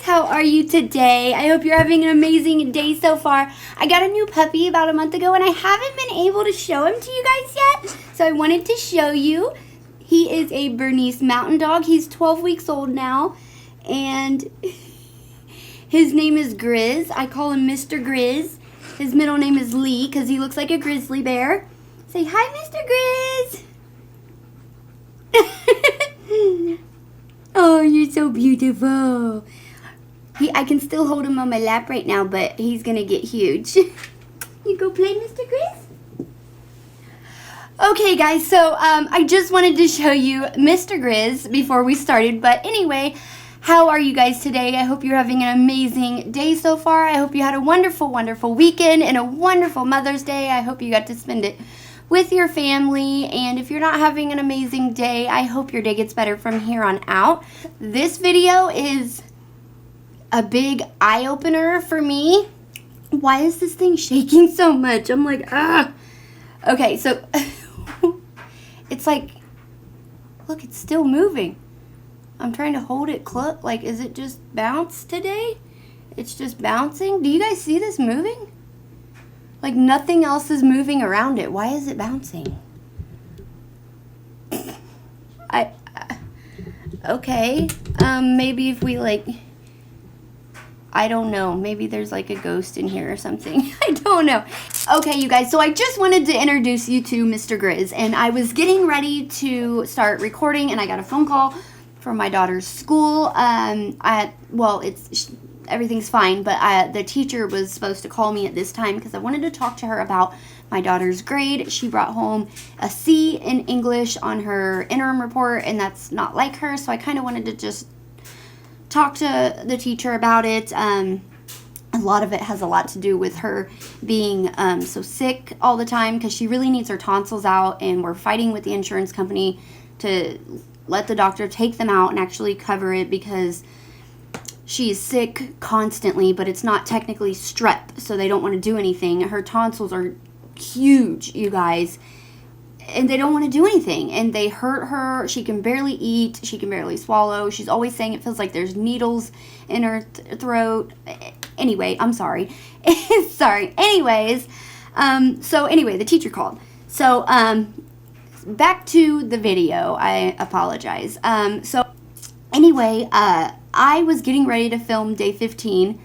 How are you today? I hope you're having an amazing day so far. I got a new puppy about a month ago and I haven't been able to show him to you guys yet. So I wanted to show you. He is a Bernese Mountain Dog. He's 12 weeks old now. And his name is Grizz. I call him Mr. Grizz. His middle name is Lee because he looks like a grizzly bear. Say hi, Mr. Grizz. Oh, you're so beautiful. I can still hold him on my lap right now, but he's going to get huge. You go play, Mr. Grizz? Okay, guys, so I just wanted to show you Mr. Grizz before we started. But anyway, how are you guys today? I hope you're having an amazing day so far. I hope you had a wonderful, wonderful weekend and a wonderful Mother's Day. I hope you got to spend it with your family. And if you're not having an amazing day, I hope your day gets better from here on out. This video is a big eye-opener for me. Why is this thing shaking so much? I'm like, ah. Okay, so it's like, look, it's still moving. I'm trying to hold it close. Like, is it just bounce today? It's just bouncing. Do you guys see this moving? Like, nothing else is moving around it. Why is it bouncing? Okay. Maybe if we, like, I don't know. Maybe there's, like, a ghost in here or something. I don't know. Okay, you guys. So I just wanted to introduce you to Mr. Grizz. And I was getting ready to start recording, and I got a phone call from my daughter's school. Everything's fine, but the teacher was supposed to call me at this time because I wanted to talk to her about my daughter's grade. She brought home a C in English on her interim report, and that's not like her, so I kind of wanted to just talk to the teacher about it. A lot of it has a lot to do with her being so sick all the time because she really needs her tonsils out, and we're fighting with the insurance company to let the doctor take them out and actually cover it because she's sick constantly, but it's not technically strep, so they don't want to do anything. Her tonsils are huge, you guys, and they don't want to do anything, and they hurt her. She can barely eat. She can barely swallow. She's always saying it feels like there's needles in her throat. Anyway, I'm sorry. Sorry. Anyways, so anyway, the teacher called. So, back to the video. I apologize. So anyway, I was getting ready to film day 15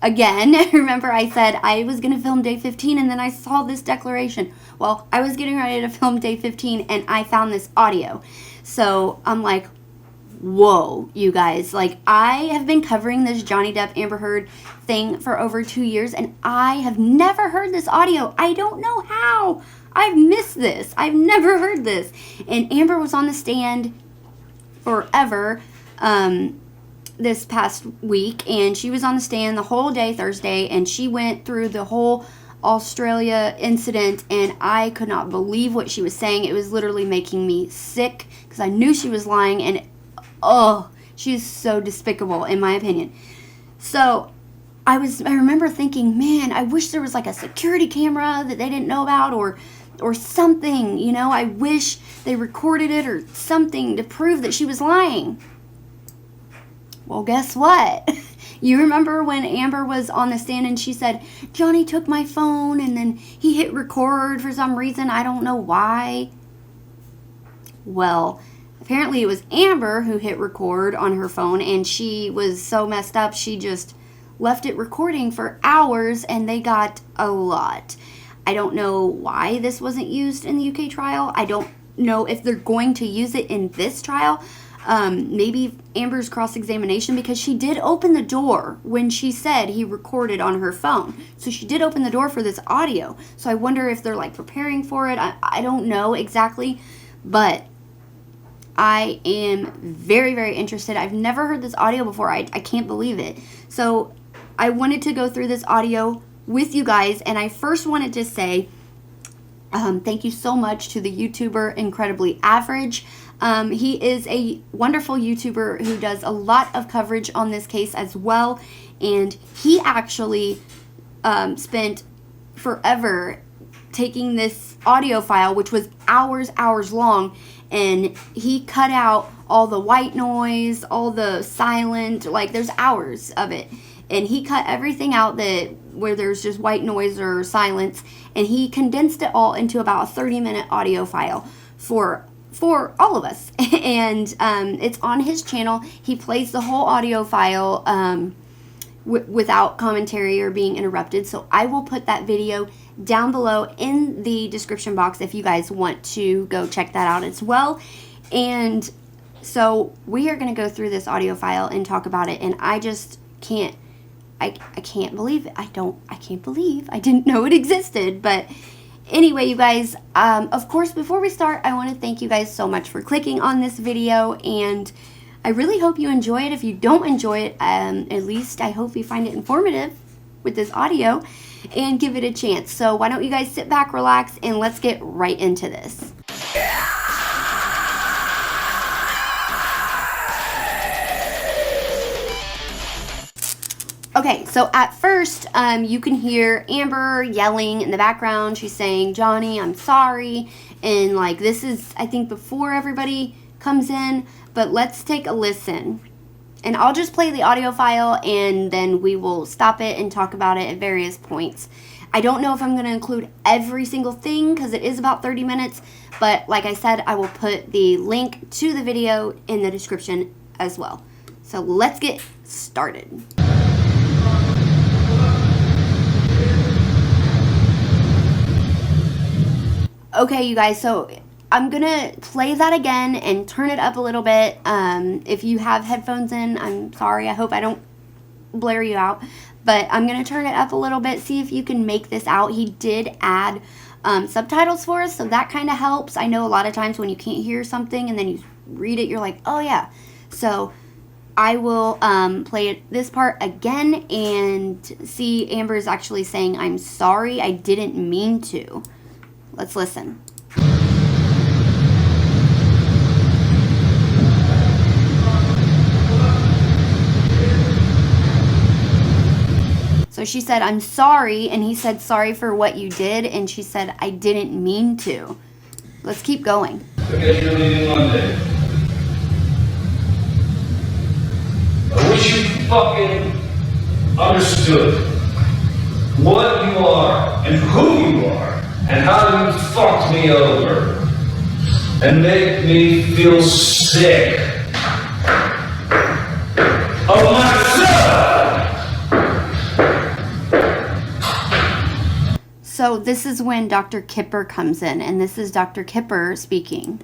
again. Remember I said I was going to film day 15 and then I saw this declaration. Well, I was getting ready to film day 15 and I found this audio. So I'm like, whoa, you guys. Like, I have been covering this Johnny Depp Amber Heard thing for over 2 years and I have never heard this audio. I don't know how. I've missed this. I've never heard this. And Amber was on the stand forever this past week, and she was on the stand the whole day Thursday, and she went through the whole Australia incident, and I could not believe what she was saying. It was literally making me sick because I knew she was lying, and she is so despicable in my opinion. So I remember thinking, man, I wish there was like a security camera that they didn't know about or something, you know. I wish they recorded it or something to prove that she was lying. Well, guess what? You remember when Amber was on the stand and she said, Johnny took my phone and then he hit record for some reason. I don't know why. Well, apparently it was Amber who hit record on her phone, and she was so messed up she just left it recording for hours, and they got a lot. I don't know why this wasn't used in the UK trial. I don't know if they're going to use it in this trial. Maybe Amber's cross-examination, because she did open the door when she said he recorded on her phone. So she did open the door for this audio. So I wonder if they're like preparing for it. I don't know exactly, but I am very, very interested. I've never heard this audio before. I can't believe it. So I wanted to go through this audio with you guys, and I first wanted to say thank you so much to the YouTuber Incredibly Average. He is a wonderful YouTuber who does a lot of coverage on this case as well, and he actually spent forever taking this audio file, which was hours long, and he cut out all the white noise, all the silent, like there's hours of it. And he cut everything out where there's just white noise or silence, and he condensed it all into about a 30-minute audio file for all of us. And it's on his channel. He plays the whole audio file without commentary or being interrupted. So I will put that video down below in the description box if you guys want to go check that out as well. And so we are going to go through this audio file and talk about it, and I just can't I can't believe it. I can't believe I didn't know it existed. But anyway, you guys, of course, before we start, I want to thank you guys so much for clicking on this video, and I really hope you enjoy it. If you don't enjoy it, at least I hope you find it informative with this audio and give it a chance. So why don't you guys sit back, relax, and let's get right into this. Okay, so at first, you can hear Amber yelling in the background. She's saying, "Johnny, I'm sorry." And like, this is, I think, before everybody comes in, but let's take a listen. And I'll just play the audio file, and then we will stop it and talk about it at various points. I don't know if I'm going to include every single thing because it is about 30 minutes, but like I said, I will put the link to the video in the description as well. So let's get started. Okay, you guys, so I'm going to play that again and turn it up a little bit. If you have headphones in, I'm sorry. I hope I don't blare you out. But I'm going to turn it up a little bit, see if you can make this out. He did add subtitles for us, so that kind of helps. I know a lot of times when you can't hear something and then you read it, you're like, oh yeah. So I will play this part again and see Amber's actually saying, "I'm sorry, I didn't mean to." Let's listen. So she said, "I'm sorry," and he said, "Sorry for what you did," and she said, "I didn't mean to." Let's keep going. Okay, you're leaving Monday. I wish you fucking understood what you are and who you are and how you fucked me over and make me feel sick of myself. So this is when Dr. Kipper comes in, and this is Dr. Kipper speaking.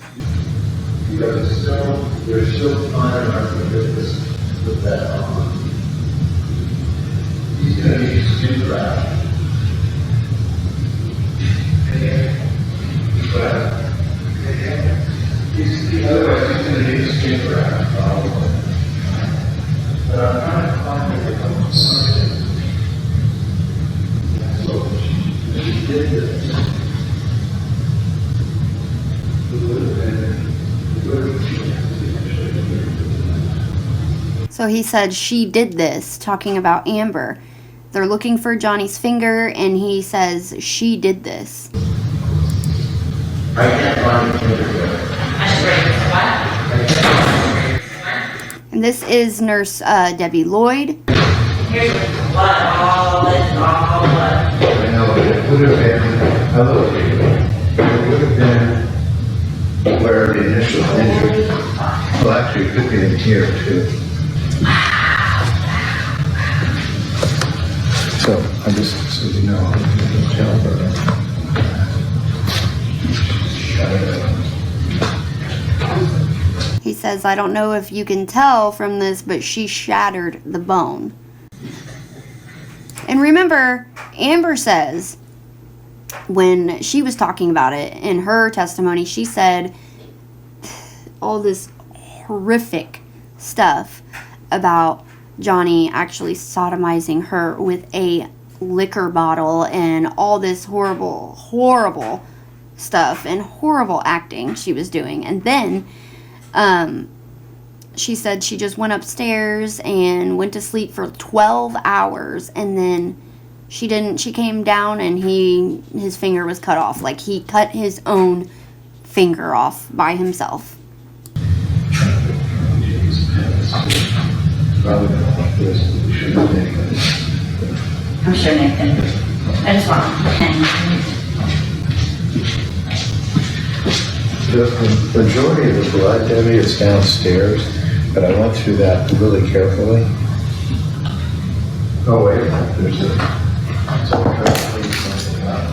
You're still finding our forgiveness with that on. He's going to need skin graft. Otherwise, he's going to need skin graft. But I'm trying to find something. So she did this. So he said she did this, talking about Amber. They're looking for Johnny's finger, and he says she did this. I can't find the finger. And this is Nurse Debbie Lloyd. I know, it would have been, hello, it would have been where the initial injury, well, actually, it could be in here too. So, I just, so you know, tell her. He says, "I don't know if you can tell from this, but she shattered the bone." And remember, Amber says, when she was talking about it in her testimony, she said all this horrific stuff about Johnny actually sodomizing her with a liquor bottle and all this horrible, horrible stuff and horrible acting she was doing. And then she said she just went upstairs and went to sleep for 12 hours, and then she came down and his finger was cut off. Like, he cut his own finger off by himself. probably going to want this, but we shouldn't have anybody. I'm sure Nick can. I just want The majority of the blood, Debbie, is downstairs, but I went through that really carefully. Oh, wait, there's a... So I'm trying to clean something out.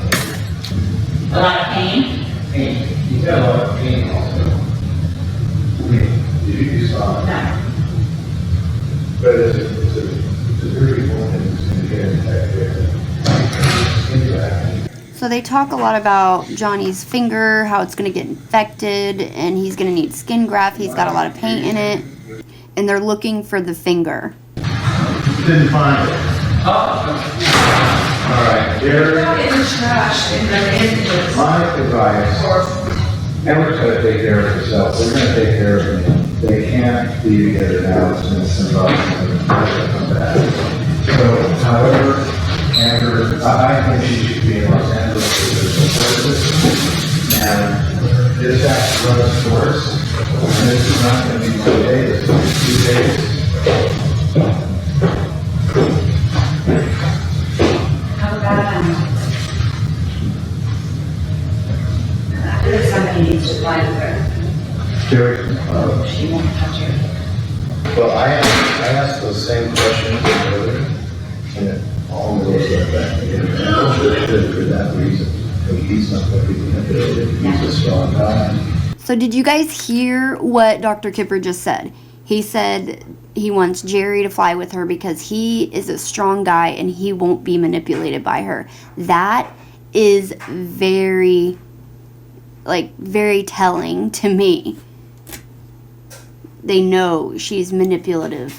a lot of pain. You got a lot of pain also. You saw it. No. But it's a very important thing to get infected. So they talk a lot about Johnny's finger, how it's going to get infected, and he's going to need skin graft. He's got a lot of paint in it, and they're looking for the finger. Didn't find it. All right, Jerry. In the trash, in the My advice, Edward's going to take care of himself. We're going to take care of him. They can't be together now since somebody's going to come back. So, however, Amber, I think she should be in Los Angeles for this purpose. And this has to run its course. And this is not going to be 2 days, it's going to be 2 days. How about, there's somebody needs to fly with her. Jerry, She won't touch her. well, I asked those same questions earlier, and it all goes like that. For that reason. He's not going to be manipulated. He's a strong guy. So did you guys hear what Dr. Kipper just said? He said he wants Jerry to fly with her because he is a strong guy and he won't be manipulated by her. That is very telling to me. They know she's manipulative.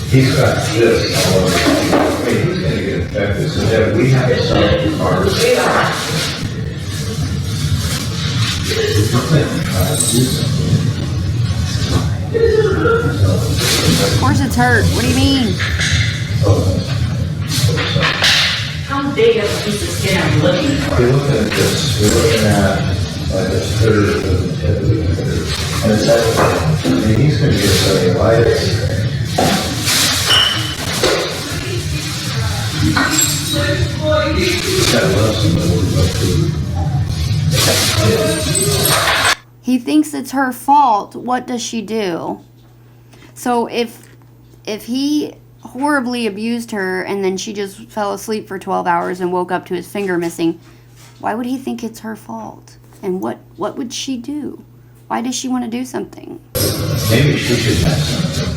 He's got this all over. I mean, he's going to get infected, so that we have to start ours. Of course it's hurt. What do you mean? How big of a piece of skin are you looking for? We're looking at this. We're looking at like a third of the tip of the finger. And it's that, I mean, he's going to get cellulitis. He thinks it's her fault. What does she do? So if he horribly abused her and then she just fell asleep for 12 hours and woke up to his finger missing, why would he think it's her fault? And what would she do? Why does she want to do something? Maybe she should have something.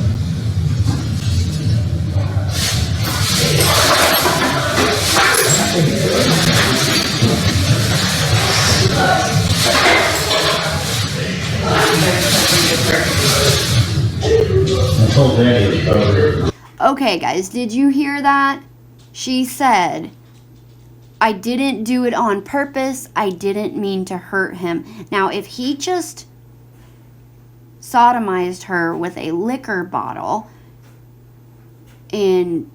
I told Danny it was over. Okay, guys, did you hear that? She said, I didn't do it on purpose. I didn't mean to hurt him. Now, if he just sodomized her with a liquor bottle and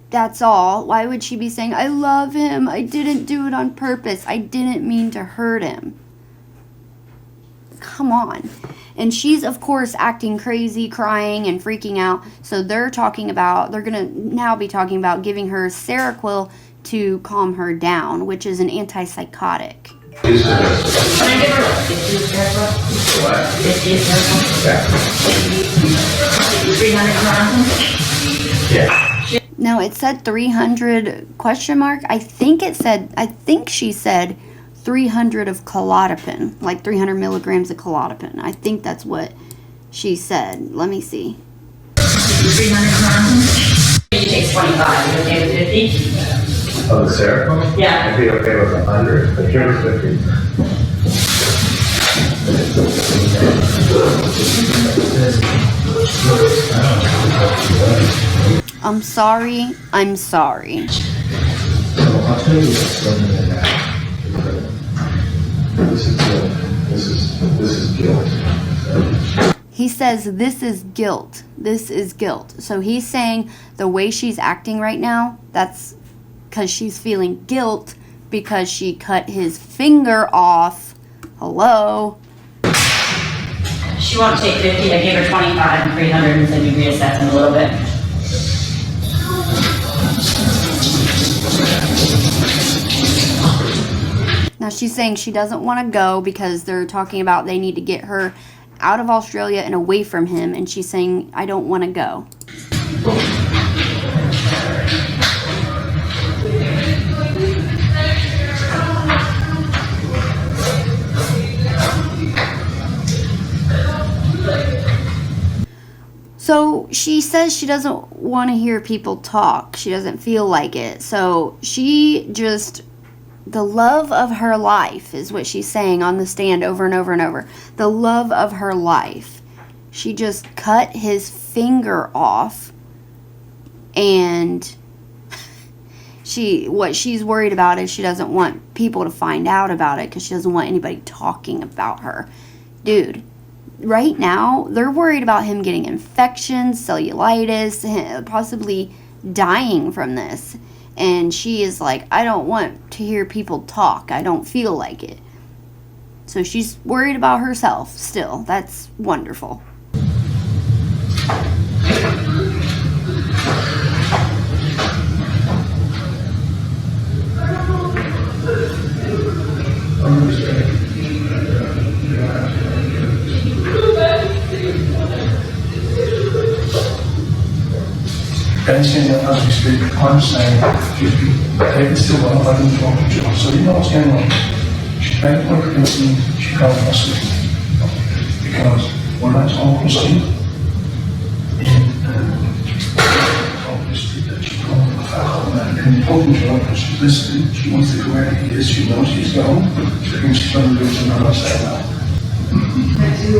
that's all, why would she be saying, I love him. I didn't do it on purpose. I didn't mean to hurt him. Come on. And she's, of course, acting crazy, crying, and freaking out. So they're going to now be talking about giving her Seroquel to calm her down, which is an antipsychotic. Can I give her a 50 circle? What? 50 circle? Yeah. 300 grams? Yeah. No, it said 300 question mark. I think she said 300 of Klonopin, like 300 milligrams of Klonopin. I think that's what she said. Let me see. 300 grams? She takes 25. You okay with 50? Oh, the Seroquel? Yeah. I'd be okay with 100, but here's 50. I'm sorry. I'm sorry. So I'll tell you what's going on now. This is guilt. This is guilt. He says this is guilt. This is guilt. So he's saying the way she's acting right now, that's because she's feeling guilt because she cut his finger off Hello? She won't take 50. I gave her 25 and 300 and said we reassess in a little bit. Now she's saying she doesn't want to go because they're talking about they need to get her out of Australia and away from him, and she's saying, I don't want to go. So she says she doesn't want to hear people talk. She doesn't feel like it. So she just, the love of her life is what she's saying on the stand over and over and over. The love of her life. She just cut his finger off, and what she's worried about is she doesn't want people to find out about it because she doesn't want anybody talking about her. Dude. Right now, they're worried about him getting infections, cellulitis, possibly dying from this. And she is like, I don't want to hear people talk. I don't feel like it. So she's worried about herself still. That's wonderful. Anything that as we speak, I'm saying, they can still want to talk to John. So you know what's going on. She can't work with me, she can't trust me. Because when I told Christine, obviously that she called the fat old man, and told him John, because she's listening, she wants to go where he is, she knows he's gone, she thinks she's going to do something else like that. I do.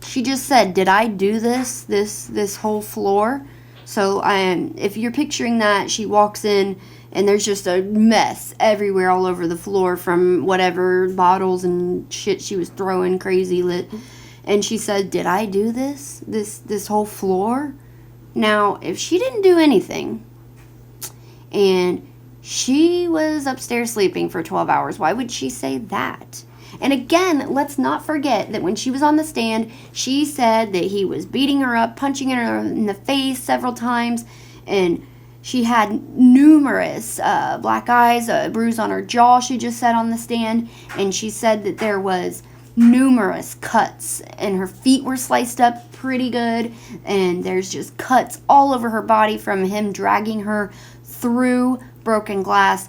She just said, did I do this whole floor? So if you're picturing that, she walks in and there's just a mess everywhere all over the floor from whatever bottles and shit she was throwing crazy lit. And she said, did I do this whole floor? Now, if she didn't do anything and she was upstairs sleeping for 12 hours, why would she say that? And again, let's not forget that when she was on the stand, she said that he was beating her up, punching her in the face several times, and she had numerous black eyes, a bruise on her jaw, she just said on the stand, and she said that there was numerous cuts, and her feet were sliced up pretty good, and there's just cuts all over her body from him dragging her through broken glass.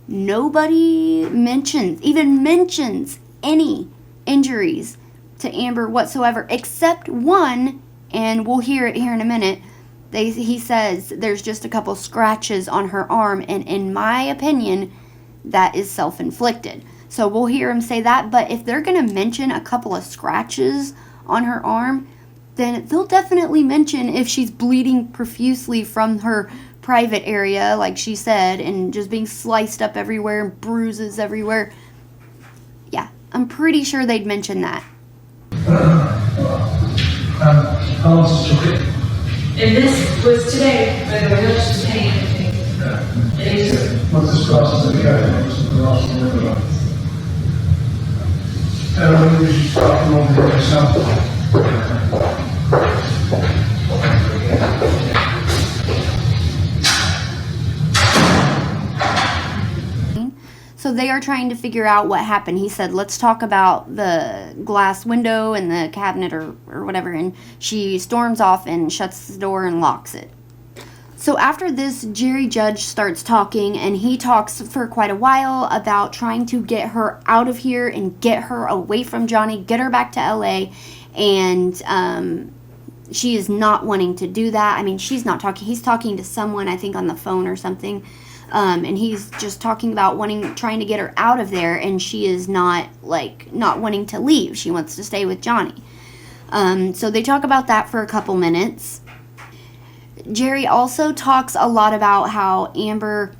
Nobody even mentions any injuries to Amber whatsoever, except one, and we'll hear it here in a minute. He says there's just a couple scratches on her arm, and in my opinion, that is self-inflicted. So we'll hear him say that, but if they're going to mention a couple of scratches on her arm, then they'll definitely mention if she's bleeding profusely from her private area, like she said, and just being sliced up everywhere and bruises everywhere. Yeah, I'm pretty sure they'd mention that. How long does it take? And this was today, by the way, not just pain, I think. It is. What's this process that we got? What's the process that we got? I don't know if you should stop them over here yourself. So they are trying to figure out what happened. He said, let's talk about the glass window and the cabinet or whatever. And she storms off and shuts the door and locks it. So after this, Jerry Judge starts talking, and he talks for quite a while about trying to get her out of here and get her away from Johnny, get her back to LA. And she is not wanting to do that. I mean, she's not talking. He's talking to someone, I think, on the phone or something. And he's just talking about trying to get her out of there, and she is not wanting to leave. She wants to stay with Johnny. So they talk about that for a couple minutes. Jerry also talks a lot about how Amber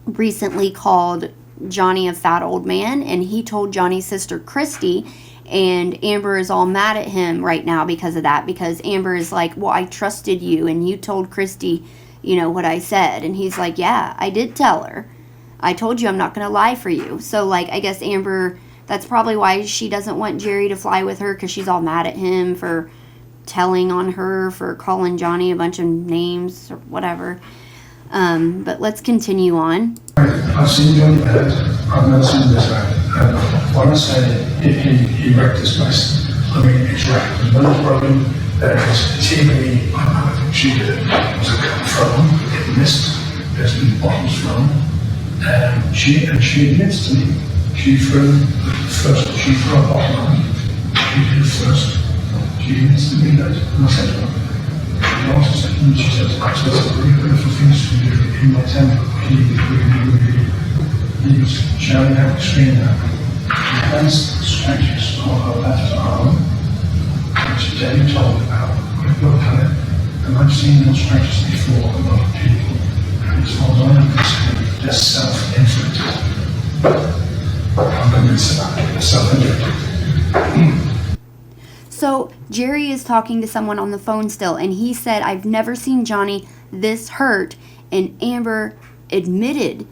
recently called Johnny a fat old man, and he told Johnny's sister Christy, And Amber is all mad at him right now because of that, because Amber is like, well, I trusted you and you told Christy, you know, what I said. And he's like, yeah, I did tell her. I told you I'm not going to lie for you. So, like, I guess Amber, that's probably why she doesn't want Jerry to fly with her, because she's all mad at him for telling on her, for calling Johnny a bunch of names or whatever. But let's continue on. I've seen Johnny Depp. I've never seen this man. And when I say he wrecked this place, I mean it's wrecked. There's no broken. There is a TV. I think she did it. It was a cup thrown. It missed. There's been bottles thrown. And she admits to me. She threw a bottle on me. She did first. She admits to me that. And I said to her, and she said, actually, it's a really beautiful things to do in my temple. He was shouting out, screaming out. She has scratches on her left arm, which Jenny told me about. I've looked at it, and I've seen those scratches before on other people. And it's all only considered they're self-inflicted. I'm convinced about it, they're self-inflicted. So Jerry is talking to someone on the phone still, and he said, I've never seen Johnny this hurt. And Amber admitted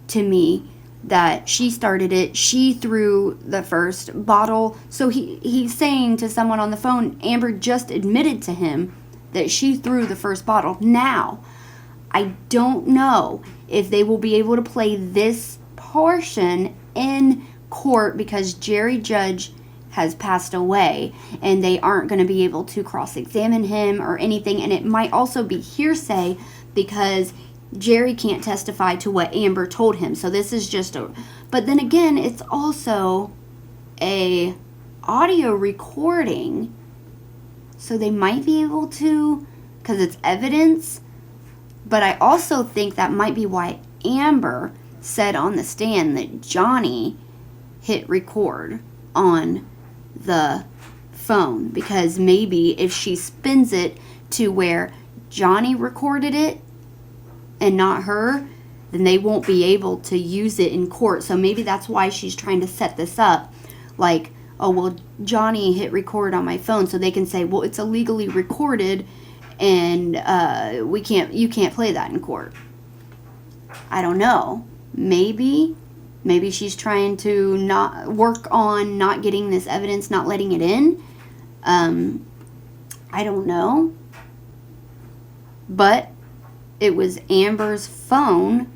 to me that she started it. She threw the first bottle. So he's saying to someone on the phone, Amber just admitted to him that she threw the first bottle. Now, I don't know if they will be able to play this portion in court, because Jerry Judge has passed away and they aren't going to be able to cross-examine him or anything. And it might also be hearsay because Jerry can't testify to what Amber told him. So this is just but then again, it's also a audio recording, so they might be able to, because it's evidence. But I also think that might be why Amber said on the stand that Johnny hit record on the phone, because maybe if she spins it to where Johnny recorded it and not her, then they won't be able to use it in court. So maybe that's why she's trying to set this up, like, oh, well, Johnny hit record on my phone, so they can say, well, it's illegally recorded and you can't play that in court. I don't know. Maybe she's trying to not work on not getting this evidence, not letting it in. I don't know. But it was Amber's phone,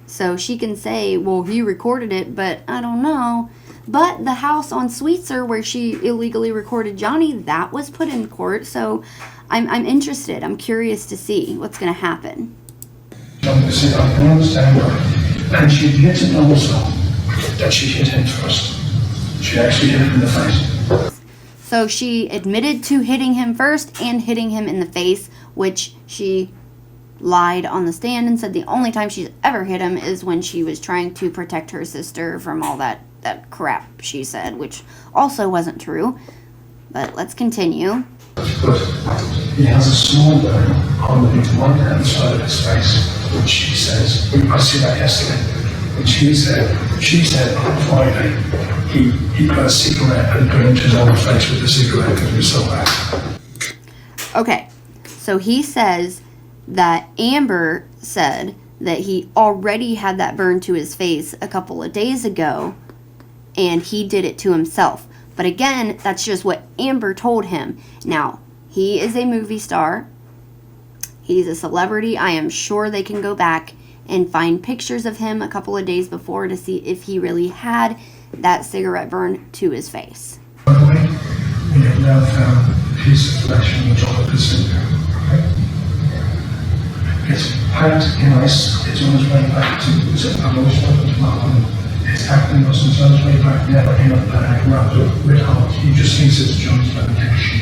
so she can say, well, he recorded it, but I don't know. But the house on Sweetser where she illegally recorded Johnny, that was put in court. So I'm interested. I'm curious to see what's going to happen. I can understand why. And she admitted also that she hit him first. She actually hit him in the face. So she admitted to hitting him first and hitting him in the face, which she lied on the stand and said the only time she's ever hit him is when she was trying to protect her sister from all that crap she said, which also wasn't true. But let's continue. But he has a small burn on the one hand side of his face, which she says, I see that yesterday, which she said on Friday, he put a cigarette and burned his own face with the cigarette because it was so bad. Okay, so he says that Amber said that he already had that burn to his face a couple of days ago, and he did it to himself. But again, that's just what Amber told him. Now, he is a movie star. He's a celebrity. I am sure they can go back and find pictures of him a couple of days before to see if he really had that cigarette burn to his face. By the way, we have now found a piece of flesh on the top of his finger. Okay? It's packed in ice. It's on its way back to it's packed in ice. It's on its way back there in a bag wrapped up with heart. He just thinks it's John's medication.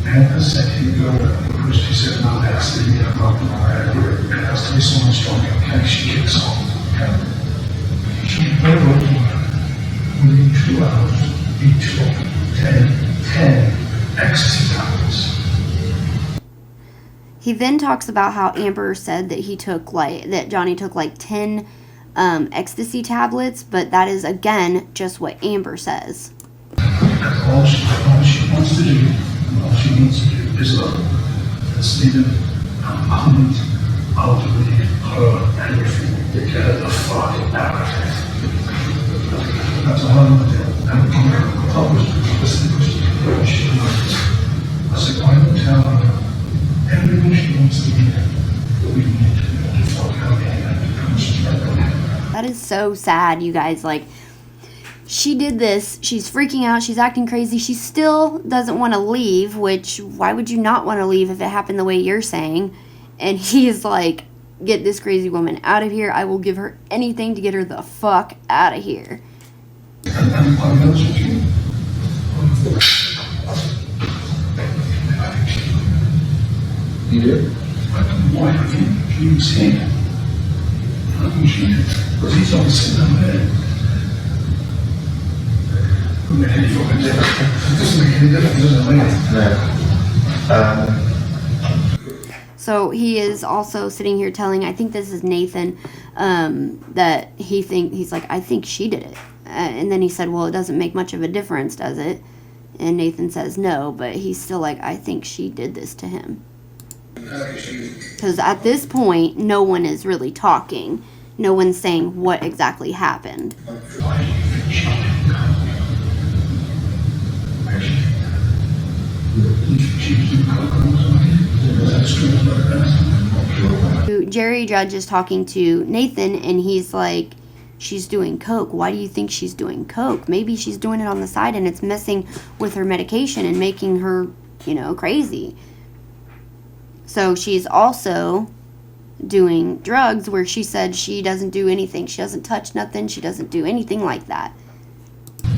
And as I said, he would go over, she said, no, it has to be a broken heart. It has to be someone strong. Okay, she kicks off. Okay? She very well within 2 hours, he took 10 ecstasy tablets. He then talks about how Amber said that Johnny took like 10 ecstasy tablets, but that is again just what Amber says. Because all she wants to do, and all she needs to do is love. It's needed component of her everything to get her the fuck out of it. That's all I'm gonna do. And I was distinguished when she knows. I said, why don't tell her everything she wants to hear, but we need to be able to fuck out of here and concentrate on it. That is so sad, you guys. Like, she did this, she's freaking out, she's acting crazy, she still doesn't want to leave, which, why would you not want to leave if it happened the way you're saying? And he's like, get this crazy woman out of here, I will give her anything to get her the fuck out of here. And I'm honest with you. You do? Why can't you see it? I think she did, because he's always sitting over there. Doesn't make any fucking difference. It doesn't make any difference, does it, mate? No. So he is also sitting here telling, I think this is Nathan, that he's like, I think she did it. And then he said, well, it doesn't make much of a difference, does it? And Nathan says no, but he's still like, I think she did this to him. Because at this point, no one is really talking. No one's saying what exactly happened. Jerry Judge is talking to Nathan, and he's like, she's doing coke. Why do you think she's doing coke? Maybe she's doing it on the side and it's messing with her medication and making her, crazy. So she's also doing drugs where she said she doesn't do anything. She doesn't touch nothing. She doesn't do anything like that.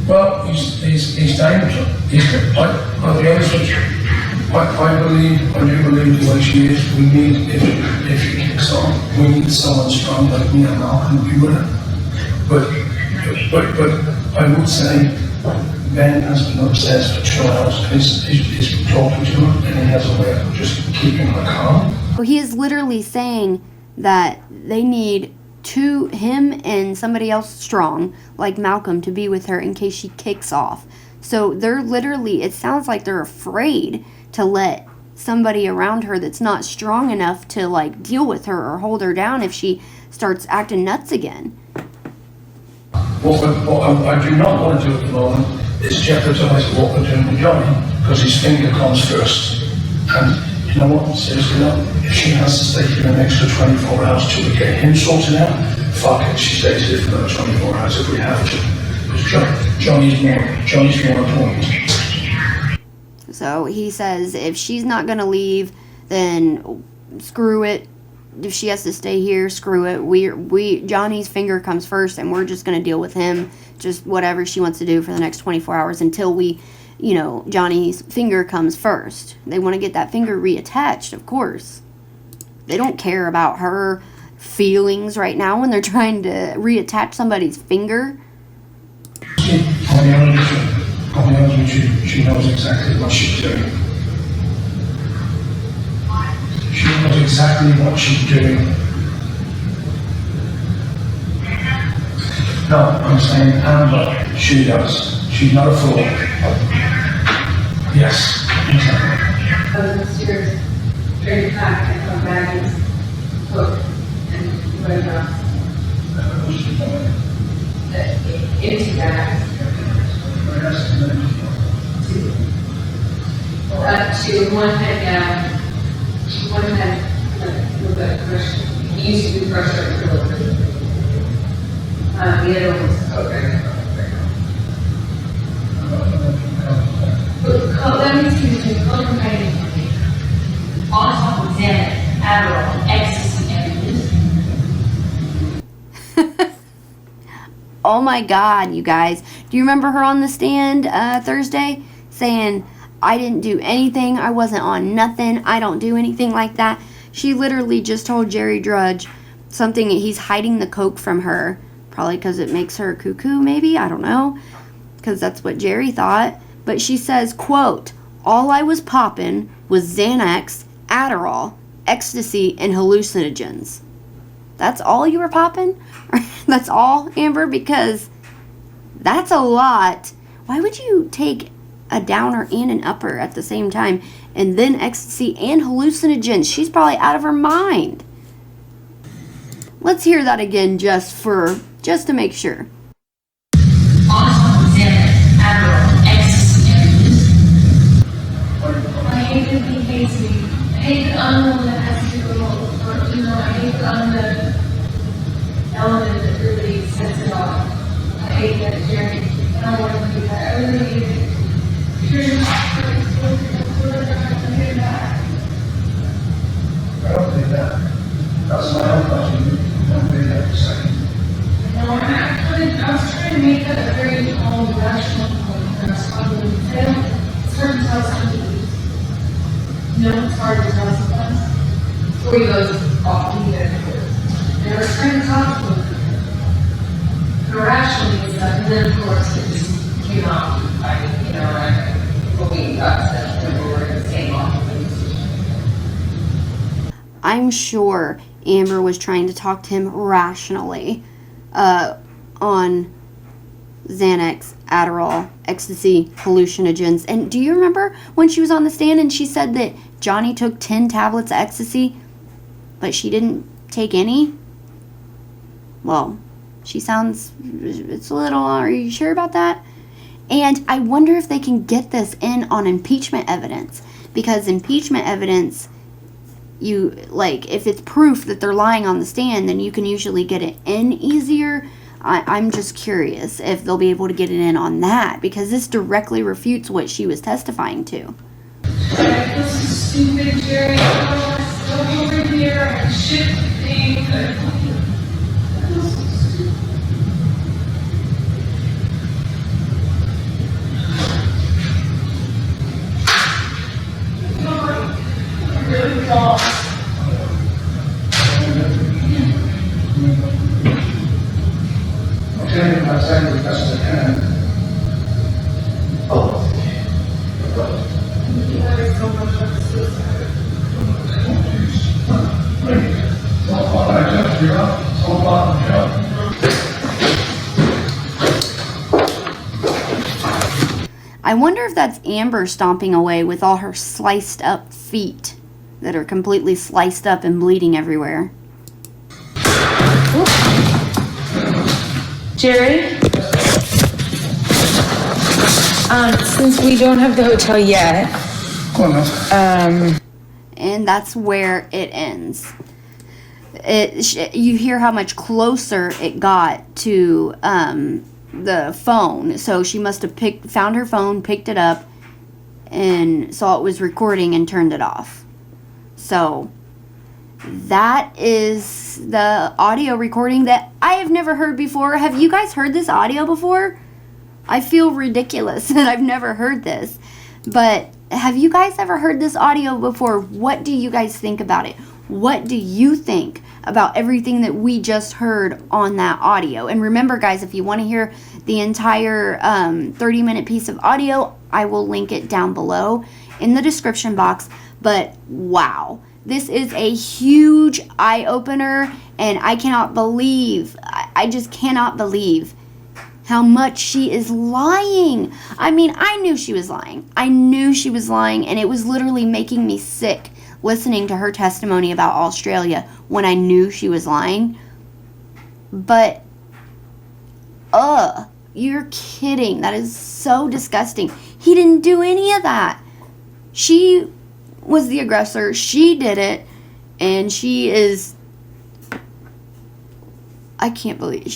Well, he's dangerous. I'll be honest with you. I do believe the way she is, we need, if she kicks on, we need someone strong like me and Malcolm to be with her. But I would say Ben has been upstairs for 2 hours. He's been talking to her, and he has a way of just keeping her calm. Well, he is literally saying that they need him and somebody else strong, like Malcolm, to be with her in case she kicks off. So they're literally, it sounds like they're afraid to let somebody around her that's not strong enough to, like, deal with her or hold her down if she starts acting nuts again. What I do not want to do at the moment is jeopardize what we're doing with Johnny, because his finger comes first. And you know what, seriously, if she has to stay here an extra 24 hours till we get him sorted out, fuck it, she stays here for another 24 hours if we have to. Because Johnny's more important. So he says if she's not going to leave, then screw it. If she has to stay here, screw it. Johnny's finger comes first, and we're just going to deal with him. Just whatever she wants to do for the next 24 hours until Johnny's finger comes first. They want to get that finger reattached, of course. They don't care about her feelings right now when they're trying to reattach somebody's finger. I'll be honest with you, she knows exactly what she's doing. She knows exactly what she's doing. No, I'm saying Amber, she does. She's not a fool. Yes, exactly. Mysterious trade pack and come back and cook and whatever into that. One had a little bit of pressure. He used to do pressure a little bit. The other one was okay. Let me see the color painting. On top of Xanax, Adderall, ecstasy, everything. Oh my God, you guys. Do you remember her on the stand Thursday saying, I didn't do anything, I wasn't on nothing, I don't do anything like that? She literally just told Jerry Judge something, he's hiding the coke from her, probably because it makes her cuckoo, maybe, I don't know, because that's what Jerry thought. But she says, quote, all I was popping was Xanax, Adderall, ecstasy, and hallucinogens. That's all you were popping? That's all, Amber? Because that's a lot Why would you take a downer and an upper at the same time, and then ecstasy and hallucinogens? She's probably out of her mind. Let's hear that again just to make sure. I hate that he hates me. I hate that I'm the one that has to do it all. Or, you know, I hate that I'm the element that really sets it off. I hate that Jerry. I don't want to do that. I really hate it. I don't think that. That's my own question. I don't think that for a second. No, I was trying to make that a very calm, rational point. And I was talking to him. It's hard to tell something. No, it's hard to tell sometimes. Before he goes off, he gets it. And I was trying to talk to him irrationally and stuff, and then of course it just came out. When we got to that point where we're in the same office. I'm sure Amber was trying to talk to him rationally on Xanax, Adderall, ecstasy, hallucinogens. And do you remember when she was on the stand and she said that Johnny took 10 tablets of ecstasy, but she didn't take any? Well, it's a little, are you sure about that? And I wonder if they can get this in on impeachment evidence, because impeachment evidence, if it's proof that they're lying on the stand, then you can usually get it in easier. I'm just curious if they'll be able to get it in on that, because this directly refutes what she was testifying to. I feel so stupid, Jerry. Oh, I'm still over here. I shit things. I feel so stupid. I'm really lost. Okay, I'm saying as best as I can. Oh. There's so much of suicide. It's all part of my job, you're up. It's all part of the job. I wonder if that's Amber stomping away with all her sliced up feet that are completely sliced up and bleeding everywhere. Jerry? Since we don't have the hotel yet, Go on, And that's where it ends. You hear how much closer it got to the phone. So she must have found her phone, picked it up, and saw it was recording and turned it off. So that is the audio recording that I have never heard before. Have you guys heard this audio before? I feel ridiculous that I've never heard this. But have you guys ever heard this audio before? What do you guys think about it? What do you think about everything that we just heard on that audio? And remember, guys, if you want to hear the entire 30-minute piece of audio, I will link it down below in the description box. But wow, this is a huge eye-opener, and I cannot believe, I just cannot believe how much she is lying. I mean, I knew she was lying. I knew she was lying, and it was literally making me sick listening to her testimony about Australia when I knew she was lying. But, you're kidding. That is so disgusting. He didn't do any of that. She was the aggressor. She did it, and she is, I can't believe it.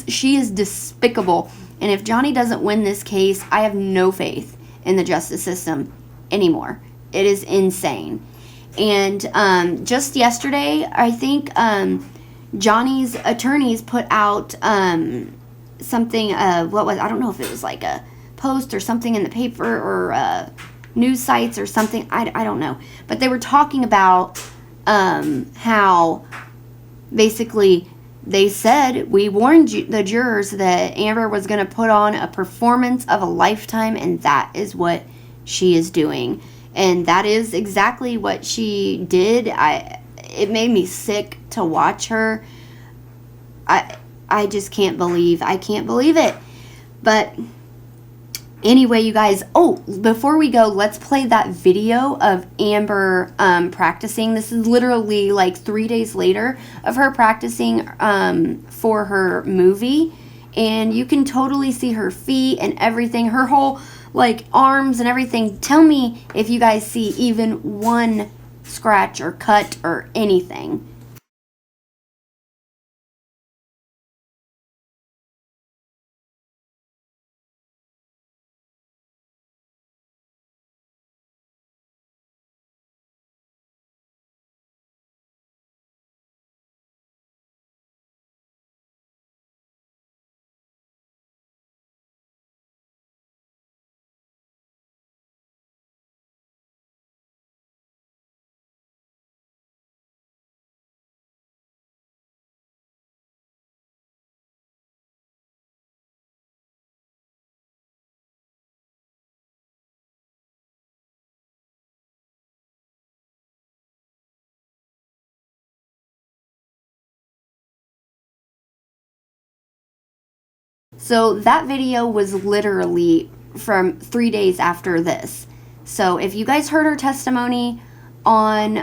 She is despicable. And if Johnny doesn't win this case, I have no faith in the justice system anymore. It is insane. And just yesterday, I think Johnny's attorneys put out something, I don't know if it was like a post or something in the paper or news sites or something. I don't know. But they were talking about how basically they said, we warned the jurors that Amber was going to put on a performance of a lifetime, and that is what she is doing. And that is exactly what she did. It made me sick to watch her. I just can't believe it. But Anyway, you guys, oh, before we go, let's play that video of Amber practicing. This is literally like 3 days later of her practicing for her movie. And you can totally see her feet and everything, her whole like arms and everything. Tell me if you guys see even one scratch or cut or anything. So that video was literally from 3 days after this. So if you guys heard her testimony on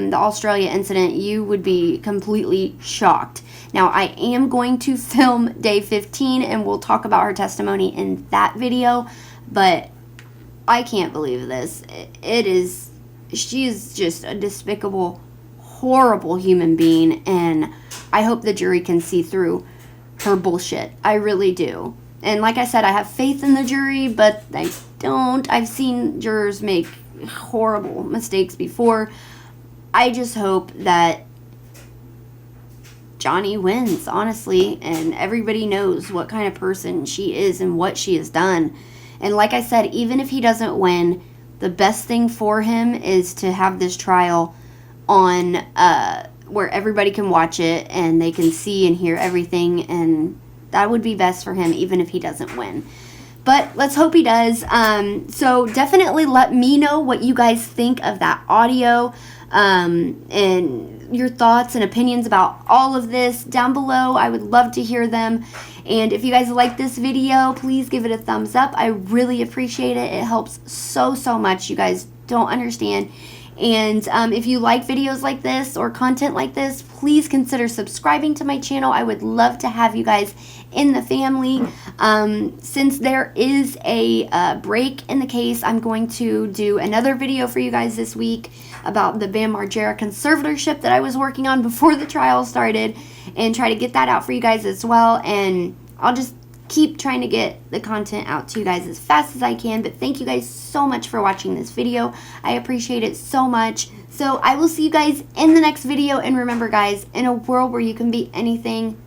the Australia incident, you would be completely shocked. Now, I am going to film day 15 and we'll talk about her testimony in that video, but I can't believe this. She is just a despicable, horrible human being, and I hope the jury can see through her bullshit. I really do. And like I said, I have faith in the jury, but I don't. I've seen jurors make horrible mistakes before. I just hope that Johnny wins, honestly, and everybody knows what kind of person she is and what she has done. And like I said, even if he doesn't win, the best thing for him is to have this trial on where everybody can watch it and they can see and hear everything, and that would be best for him even if he doesn't win. But let's hope he does. So definitely let me know what you guys think of that audio, and your thoughts and opinions about all of this down below. I would love to hear them. And if you guys like this video, please give it a thumbs up. I really appreciate it. It helps so much. You guys don't understand. And if you like videos like this or content like this, please consider subscribing to my channel. I would love to have you guys in the family. Since there is a break in the case, I'm going to do another video for you guys this week about the Bam Margera conservatorship that I was working on before the trial started, and try to get that out for you guys as well. And I'll just keep trying to get the content out to you guys as fast as I can. But thank you guys so much for watching this video. I appreciate it so much. So I will see you guys in the next video. And remember, guys, in a world where you can be anything,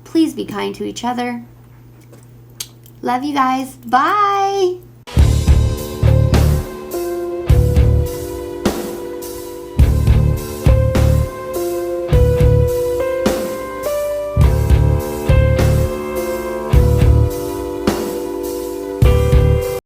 please be kind to each other. Love you guys. Bye.